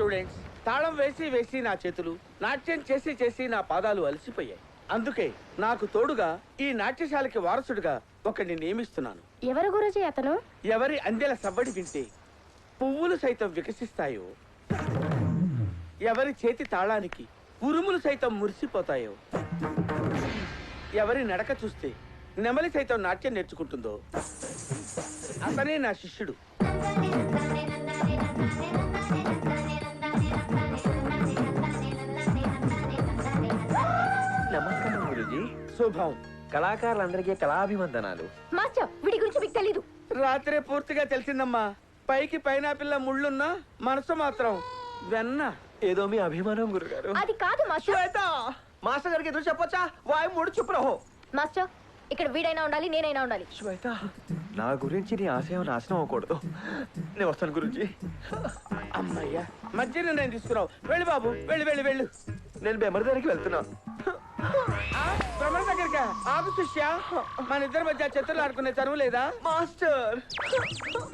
Students, తాళం వేసి వేసి నా చేతులు, నాట్యం చేసి చేసి నా పాదాలు అలసిపోయాయి. అందుకే నాకు తోడుగా ఈ నాట్యశాలకి వారసుడిగా ఒకడిని నియమిస్తున్నాను. ఎవరు గురుజీ అతను? ఎవరి అందెల సవ్వడి వింటే పువ్వులు సైతం వికసిస్తాయో, ఎవరి చేతి తాళానికి ఉరుములు సైతం మురిసిపోతాయో, ఎవరి నడక చూస్తే నెమలి సైతం నాట్యం నేర్చుకుంటుందో అతనే నా శిష్యుడు. నమస్కారం గురుజీ. శుభం. కళాకారులందరికీ కళాభివందనాలు. మాస్టర్, వీడి గురించి మీకు తెలీదు. రాత్రే పూర్తిగా తెలిసిందమ్మా. పైకి పైనాపిల్ల ముళ్ళున్నా మనసు మాత్రం వెన్న. ఏదో మీ అభిమానం గురుగారు. అది కాదు మాస్టర్. మాస్టర్ గారికి ఎదురు చెప్పొచ్చా? వాయు మూడు చుప్పురహో. మాస్టర్, ఇక్కడ వీడైనా ఉండాలి, నేనైనా ఉండాలి. శ్వేత, నా గురించి నీ ఆశయం నాశనం అవ్వకూడదు. నేను వస్తాను గురుజీ. అమ్మయ్యా, మధ్యలో నేను తీసుకురావు. వెళ్ళి బాబు, వెళ్ళి వెళ్ళి వెళ్ళు. నేను బెమర్ దగ్గరికి వెళ్తున్నా. భ్రమణ దగ్గరికా? ఆగు శిష్య, మన ఇద్దరి మధ్య చెత్తలు ఆడుకునే చదువు లేదా? మాస్టర్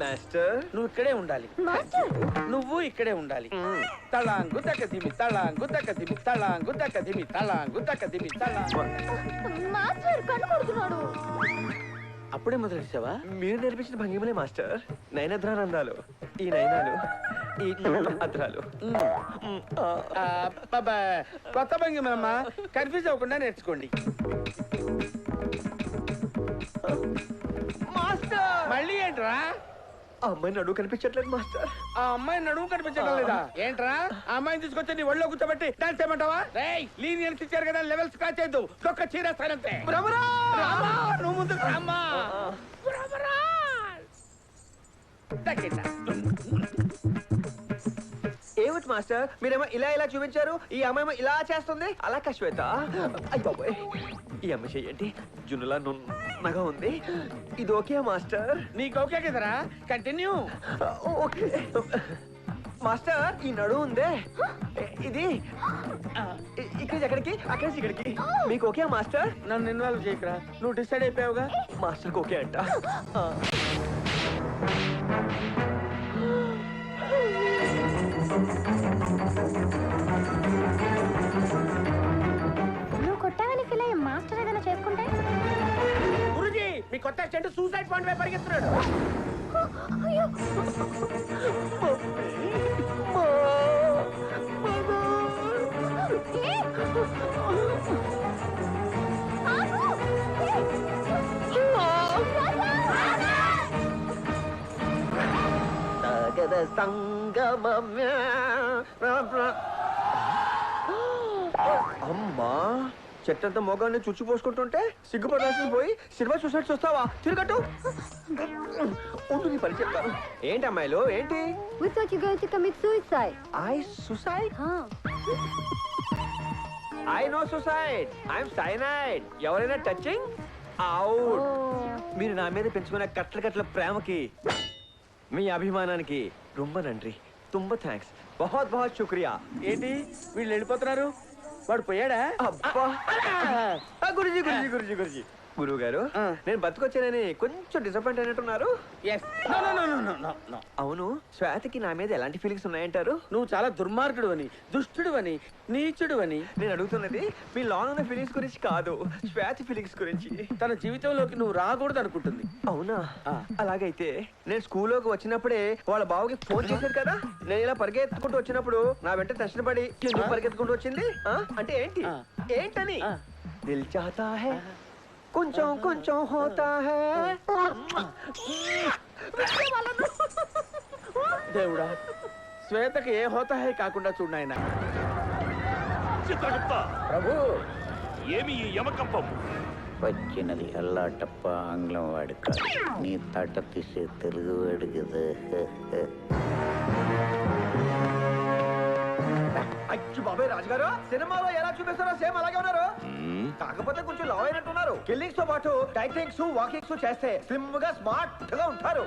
మాస్టర్ నువ్వు ఇక్కడే ఉండాలి. మాస్టర్, నువ్వు ఇక్కడే ఉండాలి. తళాంగు తక్కదిమి, తళాంగు తక్కదిమి, తళాంగు తక్కదిమి, తళాంగు తక్కదిమి, తళాంగు. మాస్టర్ కన్ను కొడుతున్నాడు. అప్పుడే మొదలెట్టావా? మీరు నేర్పించిన భంగిమలే మాస్టర్. నయనద్రానందాలు, ఈ నయనాలు, ఈ అద్రాలు. కొత్త భంగిమమ్మా, కన్ఫ్యూజ్ అవ్వకుండా నేర్చుకోండి. మాస్టర్, మళ్ళీ ఏంట్రా? ఆ అమ్మాయి నడువు కనిపించట్లేదు మాస్టర్. ఆ అమ్మాయి నడుము కనిపించడం లేదా? ఏంట్రా, ఆ అమ్మాయిని తీసుకొచ్చి నీ ఒళ్ళో కూర్చోబెట్టి డాన్స్ చేయమంటావా? లీనియన్స్ ఇచ్చారు కదా, లెవెల్స్ కాల్ చేయద్దు. ఒక్క చీరేస్తానంతే. నువ్వు ముందు రామ్మా. ఏమిటి మాస్టర్, మీరేమో ఇలా ఇలా చూపించారు, ఈ అమ్మాయి ఇలా చేస్తుంది. అలా శ్వేత. అయ్యో, ఈ అమ్మాయి చెయ్యండి, జున్నులా నున్నగా ఉంది. ఇది ఓకే మాస్టర్? నీకు ఓకే కదరా? కంటిన్యూ. Okay master. ఈ నడువు ఉందే, ఇది ఇక్కడ ఎక్కడికి, అక్కడి నుంచి ఇక్కడికి. మీకు ఓకే మాస్టర్? నన్ను ఇన్వాల్వ్ చేయకురా, నువ్వు డిసైడ్ అయిపోయావుగా. మాస్టర్కి ఓకే అంట. నువ్వు కొట్టావని ఫీల్ అయ్యే మాస్టర్ ఏదైనా చేసుకుంటే? గురుజీ, మీ కొత్త అసిస్టెంట్ సూసైడ్ పాయింట్ వైపు పరిగెత్తున్నాడు. అయ్యో, అమ్మా, చెట్టంతా మొగాన్ని చుచ్చిపోసుకుంటుంటే సిగ్గుపడాల్సింది పోయి సినిమా చూసినట్టు చూస్తావా? తిరగట్టు ఉండు, నీ పని చెప్తాను. ఏంటి అమ్మాయిలు, ఏంటి? We thought you were going to commit suicide. I suicide? Huh? I know suicide. I'm cyanide. ఎవరైనా టచింగ్ అవుట్. మీరు నా మీద పెంచుకునే కట్ల కట్ల ప్రేమకి, మీ అభిమానానికి రొంబ నండ్రి, తుంబ థ్యాంక్స్, బహుత్ బహుత్ శుక్రియా. ఏంటి వీళ్ళు వెళ్ళిపోతున్నారు? వాడు పోయాడా? అబ్బా, గురుజీ గురుజీ గురుజీ గురుజీ గురువు గారు, నేను బతుకొచ్చానని కొంచెం డిసప్పాయింట్ అయినట్టున్నారు. అవును, శ్వేతకి నా మీద ఎలాంటి ఫీలింగ్స్ ఉన్నాయంటారు? నువ్వు చాలా దుర్మార్గుడు అని, దుష్టుడు అని, నీచుడు అని. నేను అడుగుతున్నది మీ లాన్ ఉన్న ఫీలింగ్స్ గురించి కాదు, శ్వేత ఫీలింగ్స్ గురించి. తన జీవితంలోకి నువ్వు రాకూడదు అనుకుంటుంది. అవునా? అలాగైతే నేను స్కూల్లోకి వచ్చినప్పుడే వాళ్ళ బావకి ఫోన్ చేశారు కదా, నేను ఇలా పరిగెత్తుకుంటూ వచ్చినప్పుడు నా వెంట టెన్షన్ పడి ఎందుకు పరిగెత్తుకుంటూ వచ్చింది అంటే ఏంటి, ఏంటని? దిల్ చాతా హై కొంచెం కొంచెం హోతా హై. దేవుడా, శ్వేతకి ఏ హోతా హై కాకుండా చూడాయన. ప్రభు, ఏమి ఈ యమకంపం? వచ్చినది అల్లాటప్ప ఆంగ్లం వాడు కాదు, నీ తాట తీసే తెలుగు వాడు కదా. అచ్చి బాబాయ్ రాజుగారు, సినిమాలో ఎలా చూపిస్తారో సేమ్ అలాగే ఉన్నారు. కాకపోతే కొంచెం లావ్ అయినట్టున్నారు. కిల్లింగ్స్ తో పాటు టైటింగ్స్ వాకింగ్స్ చేస్తే స్లిమ్ గా స్మార్ట్ గా ఉంటారు.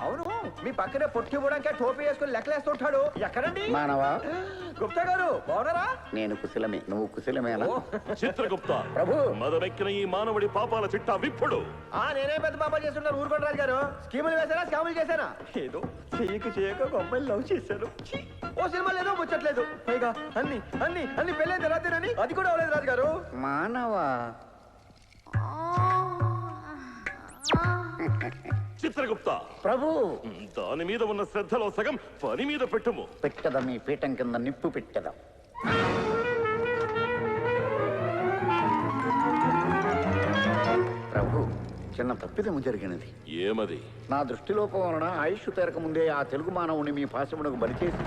అవును, మీ పక్కనే పొట్టి ఇవ్వడానికి టోపీ వేసుకుని లెక్కలేస్తుంటాడు ఎక్కడండి మానవా గుప్తా గారు బాగున్నారా నేను కుశలమే, నువ్వు కుశలమేనా? చిత్రగుప్త ప్రభు. మదమెక్కిన ఈ మానవుడి పాపాల చిట్టా విప్పుడు. నేనే పెద్ద పాప చేస్తున్నారు ఊరుకోండి రాజు గారు. స్కీములు వేసారా స్కాములు చేశానా? ఏదో చేయక ఒక అమ్మాయిని లవ్ చేశాను. ఓ సినిమా లేదు ముచ్చట్లేదు. పైగా అన్ని అన్ని అన్ని పెళ్ళైన తర్వాతేనని అది కూడా అవ్వలేదు రాజు గారు. మానవా చిత్రగుప్త ప్రభు. దాని మీద ఉన్న శ్రద్ధలో సగం పని మీద పెట్టుము. పెట్టదా మీ పీఠం కింద నిప్పు పెట్టదా. ప్రభు, చిన్న తప్పిదము జరిగినది. ఏమది? నా దృష్టిలోపం వలన ఆయుష్ తీరక ముందే ఆ తెలుగు మానవుని మీ పాశమునకు బలిచేసి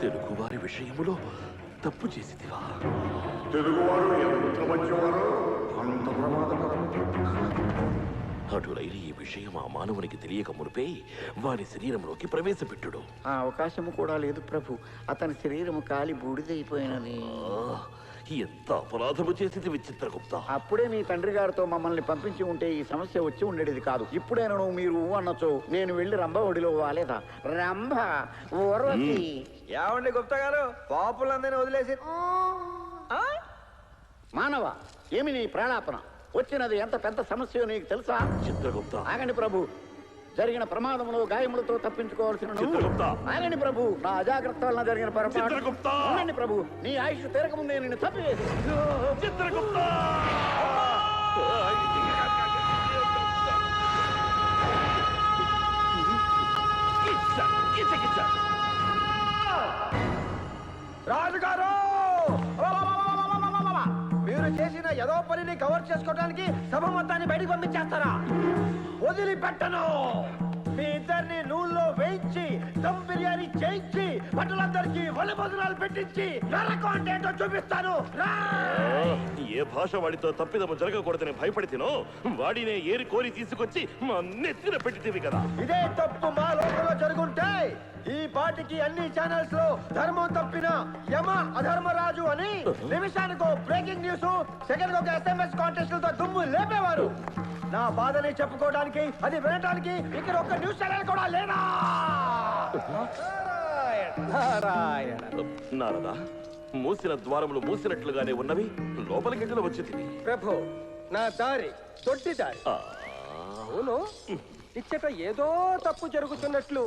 తెలుగు వారి విషయములో తప్పు చేసిదివా? తెలుగువారు ఎంత మంచివారు, అంత ప్రమాదకరం. అటులైన ఈ విషయం ఆ మానవునికి తెలియక మునిపే వారి శరీరంలోకి ప్రవేశపెట్టుడు. ఆ అవకాశము కూడా లేదు ప్రభు. అతని శరీరము కాలి బూడిదైపోయినది. ఎంత అపరాధము చేసింది చిత్రగుప్త. అప్పుడే మీ తండ్రి గారితో మమ్మల్ని పంపించి ఉంటే ఈ సమస్య వచ్చి ఉండేది కాదు. ఇప్పుడేనను మీరు అనొచ్చు నేను వెళ్ళి రంభ ఒడిలో వాలేదా. రంభ ఊర్వశి. ఏమండి గుప్తా గారు, పాపులందరినీ వదిలేసి మానవ, ఏమి నీ ప్రాణాపన? వచ్చినది ఎంత పెద్ద సమస్య నీకు తెలుసా? చిత్రగుప్త ఆగండి ప్రభు. జరిగిన ప్రమాదంలో గాయములతో తప్పించుకోవాల్సిన నువ్వు. చిత్రగుప్త. ఆగండి ప్రభు. నా అజాగ్రత్త వలన జరిగిన పొరపాటు. చిత్రగుప్త. ఉండండి ప్రభు. నీ ఆయుష్ తీరక ముందే నిన్ను తప్పివేసి. చిత్రగుప్త. రాజుగారు, మీరు చేసిన ఏదో పనిని కవర్ చేసుకోవడానికి సభ మొత్తాన్ని బయటికి పంపించేస్తారా? వదిలిపెట్టను. మీ ఇద్దరిని నూనెలో వేయించి దమ్ బిర్యానీ చేయించి భటులందరికీ వలి భోజనాలు పెట్టించి నరకం అంటే ఏంటో చూపిస్తాను. ఏ భాష వాడితో తప్పిదము జరగకూడదని భయపడితేనో వాడినే ఏరి కోరి తీసుకొచ్చి మా నెత్తిన పెట్టితివి కదా. ఇదే తప్పు మా లోకంలో జరుగుంటే ఈ పాటికి అన్ని ఛానల్స్ లో ధర్మం తప్పిన యమ అధర్మరాజు అని నిమిషానికో బ్రేకింగ్ న్యూస్, సెకండ్ ఒక SMS కాంటెస్టులతో దుమ్ము లేపేవారు. నా బాధని చెప్పుకోవడానికి, అది వినడానికి ఇక్కడ ఒక్క న్యూస్ ఛానల్ కూడా లేదా? నారదా, మూసిన ద్వారములు మూసినట్లుగానే ఉన్నవి, లోపలికి వచ్చింది. ప్రభు, నా దారి దొడ్డి దారి. అవును, ఇచ్చట ఏదో తప్పు జరుగుతున్నట్లు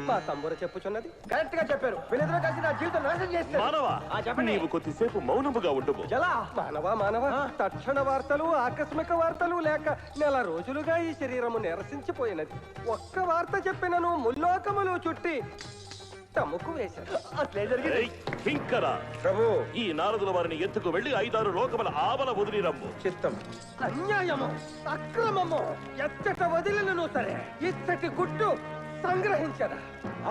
మా తమ్ముడు చెప్పుచున్నది. కరెక్ట్ గా చెప్పారు. వీళ్ళిద్దరూ కలిసి నా జీవితం నాశనం చేస్తారు. మానవా, చెప్పండి. నీవు కొద్దిసేపు మౌనముగా ఉండుము. ఎలా? మానవ తక్షణ వార్తలు, ఆకస్మిక వార్తలు లేక నెల రోజులుగా ఈ శరీరము నిరసించిపోయినది. ఒక్క వార్త చెప్పినను ముల్లోకములు చుట్టి తమకు వేశారు. అట్లే జరిగింది. ఏయ్, కింకర, ప్రభు, ఈ నారదుల వారిని ఎత్తుకు వెళ్లి 5-6 లోకముల ఆవల వదిలి రమ్ము. చిత్తం. అన్యాయము, అక్రమము ఎచ్చట వదిలినను సరే ఇచ్చటి గుట్టు సంగ్రహించరా.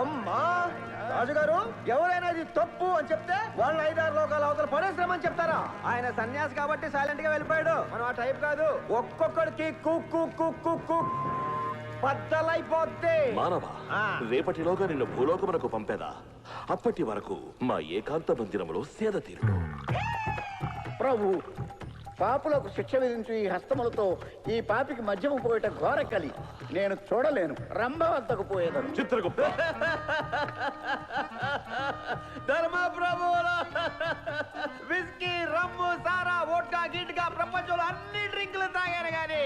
అమ్మా రాజుగారు, ఎవరైనా ఇది తప్పు అని చెప్తే వాళ్ళ 5-6 లోకాల అవతల పడేసామని చెప్తారా? ఆయన సన్యాసి కాబట్టి సైలెంట్ గా వెళ్ళిపోయాడు. మనం ఆ టైప్ కాదు. ఒక్కొక్కడికి కుక్కు బద్దలైపోద్ది. మానవ, రేపటిలోగా నిన్ను భూలోకమునకు పంపేదా. అప్పటి వరకు మా ఏకాంత మందిరములో సేద తీరుడు. ప్రభు, పాపులకు శిక్ష విధించు ఈ హస్తములతో ఈ పాపికి మధ్యము పోయేట ఘోర కలి నేను చూడలేను. రంభ వద్దకు పోయేదను. చిత్రగుప్త, ధర్మ ప్రభువుల విస్కీ, రమ్ము, సారా, వోడ్కా, గిడ్కా ప్రపంచంలో అన్ని డ్రింకులు తాగాను గాని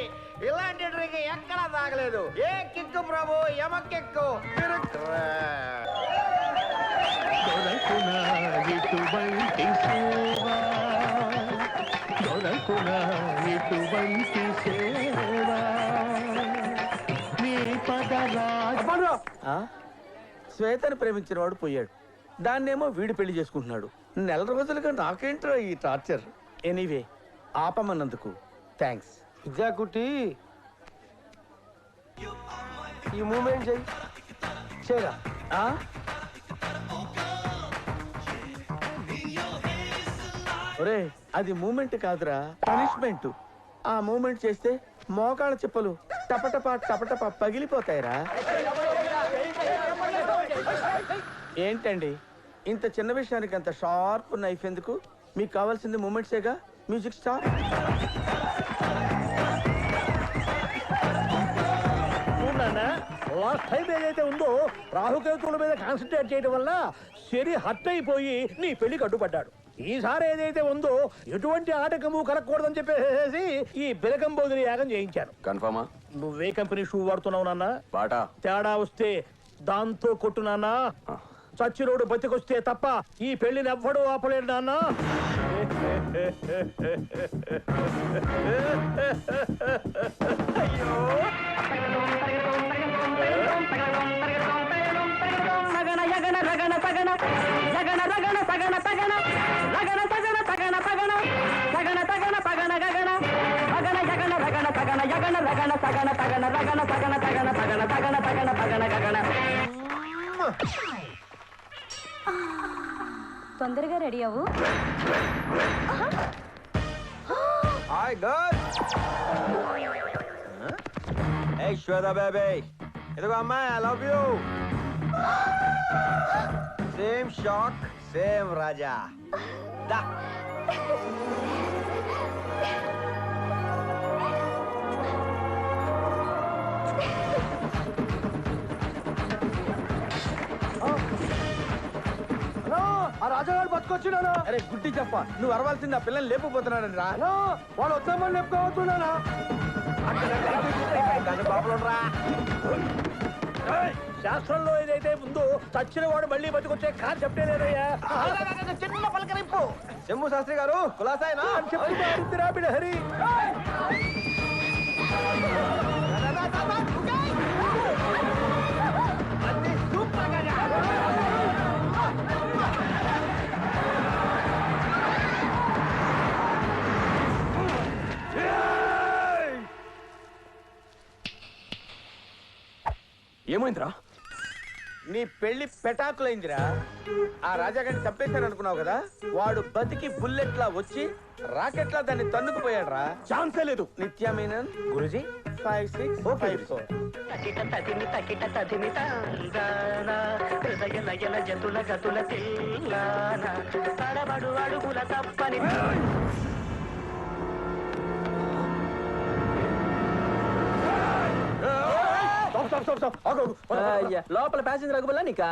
ఇలాంటి డ్రింక్ ఎక్కడా తాగలేదు. ఏ కిక్కు ప్రభు, ఎమకెక్కు. శ్వేతను ప్రేమించిన వాడు పోయాడు, దాన్నేమో వీడు పెళ్లి చేసుకుంటున్నాడు. నెల రోజులుగా నాకేంట్రా ఈ టార్చర్. ఎనీవే, ఆపమన్నందుకు థ్యాంక్స్. విద్యాకుట్టి, ఈ మూమెంట్ చేయి. చేయరా. ఒరే, అది మూమెంట్ కాదురా, పనిష్మెంట్. ఆ మూమెంట్ చేస్తే మోకాళ్ళ చిప్పలు టపటపా టపటపా పగిలిపోతాయిరా. ఏంటండి ఇంత చిన్న విషయానికి అంత షార్ప్ నైఫ్ ఎందుకు? మీకు కావాల్సింది మూమెంట్సేగా. Music star. లాస్ట్ టైం ఏదైతే ఉందో రాహుకేతువుల మీద కాన్సన్ట్రేట్ చేయడం వల్ల శని హర్ట్ అయిపోయి నీ పెళ్లికి అడ్డుపడ్డాడు. ఈసారి ఏదైతే ఉందో ఎటువంటి ఆటకము కలగకూడదని చెప్పేసి ఈ బిలకంబోదిని యాగం చేయించాను. కన్ఫర్మా? నువ్వే కంపెనీ షూ వాడుతున్నావు నాన్న? బాటా. తేడా వస్తే దాంతో కొట్టు నాన్న. చచ్చిరోడు బతికొస్తే తప్ప ఈ పెళ్లిని ఎవ్వడూ ఆపలేడు నాన్న. తొందరగా రెడీ అవ్వు. Hi girl. ఏ శ్వేత బేబీ, ఇదిగో అమ్మాయి, I love you. Same shock, same Raja. దా. ఆ రాజాగారు బతుకొచ్చినాను. అరే గుడ్డి చెప్ప, నువ్వు అరవాల్సింది ఆ పిల్లల్ని లేపుపోతున్నాడని రా. వాళ్ళు వచ్చామని చెప్పుకోవచ్చున్నానా? శాస్త్రంలో ఏదైతే ఉందో చచ్చిన వాడు మళ్ళీ బతికొచ్చే కాన్సెప్టే లేదయ్యా. చిన్న పలకరింపు. శంభు శాస్త్రి గారు కులాసాయనా? హరి ఏమైందిరా? నీ పెళ్లి పెటాకులైందిరా. ఆ రాజాగారిని చంపేశాను అనుకున్నావు కదా, వాడు బతికి బుల్లెట్లా వచ్చి రాకెట్లా దాన్ని తన్నుకుపోయాడు రా. ఛాన్సే లేదు. నిత్యామీనన్ గురుజీ 5, 6, Okay. 5, 4. తకిట తదిమి తకిట తదిమి తాందాన హృదయ లయల జతుల గతుల తెల్లాన తడబడు అడుగుల తప్పని లోపల ప్యాసింజర్ అగుబలా నీకా?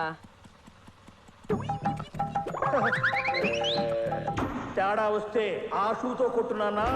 తేడా వస్తే ఆ షూతో కొట్టున్నానా?